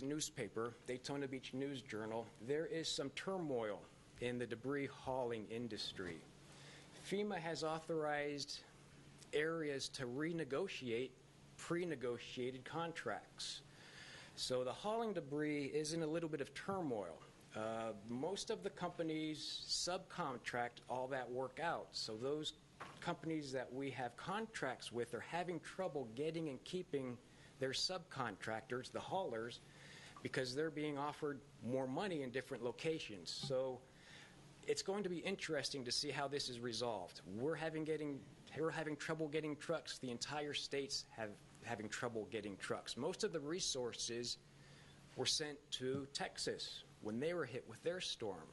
newspaper, Daytona Beach News Journal, there is some turmoil in the debris hauling industry. FEMA has authorized areas to renegotiate pre-negotiated contracts. So the hauling debris is in a little bit of turmoil. Most of the companies subcontract all that work out. So those companies that we have contracts with are having trouble getting and keeping their subcontractors, the haulers, because they're being offered more money in different locations. So it's going to be interesting to see how this is resolved. We're having trouble getting trucks. The entire state's having trouble getting trucks. Most of the resources were sent to Texas when they were hit with their storm.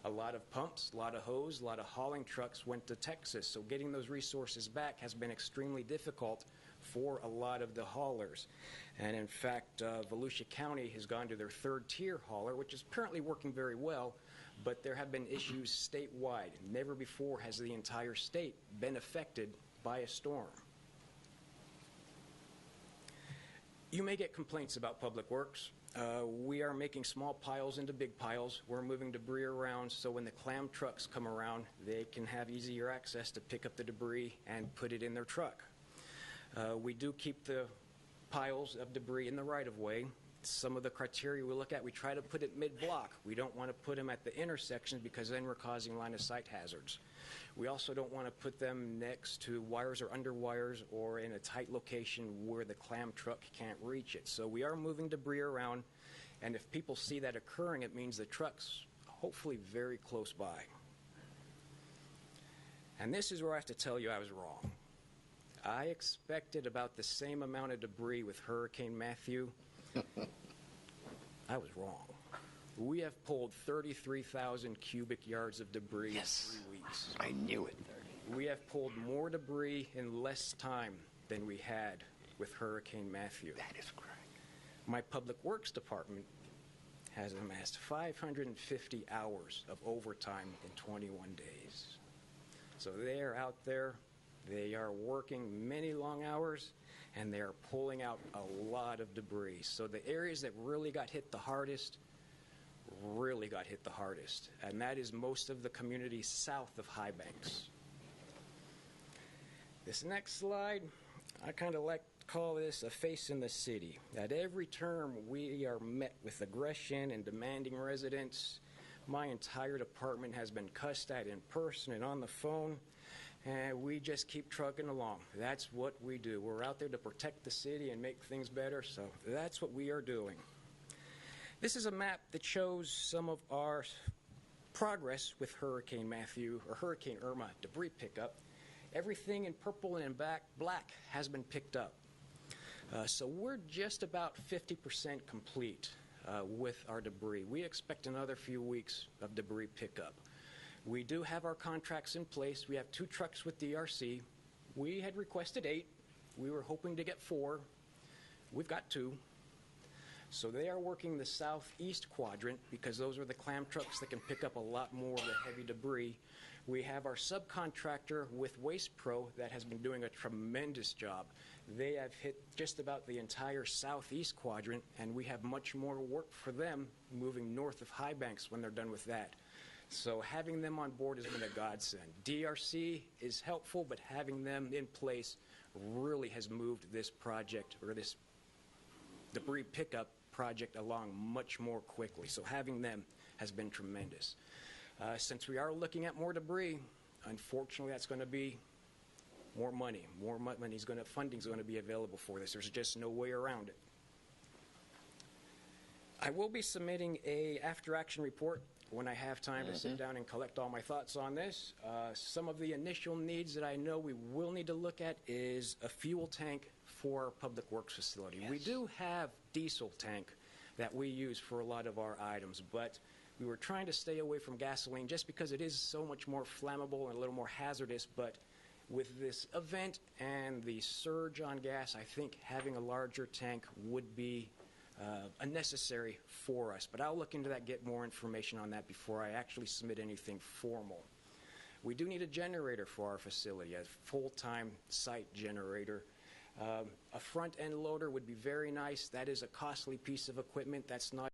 A lot of pumps, a lot of hose, a lot of hauling trucks went to Texas. So getting those resources back has been extremely difficult for a lot of the haulers. And in fact, Volusia County has gone to their third-tier hauler, which is currently working very well, but there have been issues statewide. Never before has the entire state been affected by a storm. You may get complaints about Public Works. We are making small piles into big piles. We're moving debris around so when the clam trucks come around, they can have easier access to pick up the debris and put it in their truck. We do keep the piles of debris in the right-of-way. Some of the criteria we look at, we try to put it mid-block. We don't want to put them at the intersections because then we're causing line-of-sight hazards. We also don't want to put them next to wires or under wires or in a tight location where the clam truck can't reach it. So we are moving debris around, and if people see that occurring, it means the truck's hopefully very close by. And this is where I have to tell you I was wrong. I expected about the same amount of debris with Hurricane Matthew. I was wrong. We have pulled 33,000 cubic yards of debris in 3 weeks. I knew it. We have pulled more debris in less time than we had with Hurricane Matthew. That is correct. My Public Works Department has amassed 550 hours of overtime in 21 days. So they are out there. They are working many long hours, and they are pulling out a lot of debris. So the areas that really got hit the hardest, and that is most of the community south of High Banks. This next slide, I kind of like to call this a face in the city. At every turn, we are met with aggression and demanding residents. My entire department has been cussed at in person and on the phone. And we just keep trucking along. That's what we do. We're out there to protect the city and make things better, so that's what we are doing. This is a map that shows some of our progress with Hurricane Matthew, or Hurricane Irma, debris pickup. Everything in purple and in black has been picked up. So we're just about 50% complete with our debris. We expect another few weeks of debris pickup. We do have our contracts in place. We have 2 trucks with DRC. We had requested 8. We were hoping to get 4. We've got 2. So they are working the southeast quadrant because those are the clam trucks that can pick up a lot more of the heavy debris. We have our subcontractor with Waste Pro that has been doing a tremendous job. They have hit just about the entire southeast quadrant, and we have much more work for them moving north of High Banks when they're done with that. So having them on board has been a godsend. DRC is helpful, but having them in place really has moved this project, or this debris pickup project, along much more quickly. So having them has been tremendous. Since we are looking at more debris, unfortunately that's going to be more money. Funding is going to be available for this. There's just no way around it. I will be submitting a after-action report when I have time to sit down and collect all my thoughts on this. Some of the initial needs that I know we will need to look at is a fuel tank for our Public Works facility. Yes. We do have diesel tank that we use for a lot of our items, but we were trying to stay away from gasoline just because it is so much more flammable and a little more hazardous. But with this event and the surge on gas, I think having a larger tank would be unnecessary for us. But I'll look into that, get more information on that before I actually submit anything formal. We do need a generator for our facility, a full-time site generator. A front-end loader would be very nice. That is a costly piece of equipment. That's not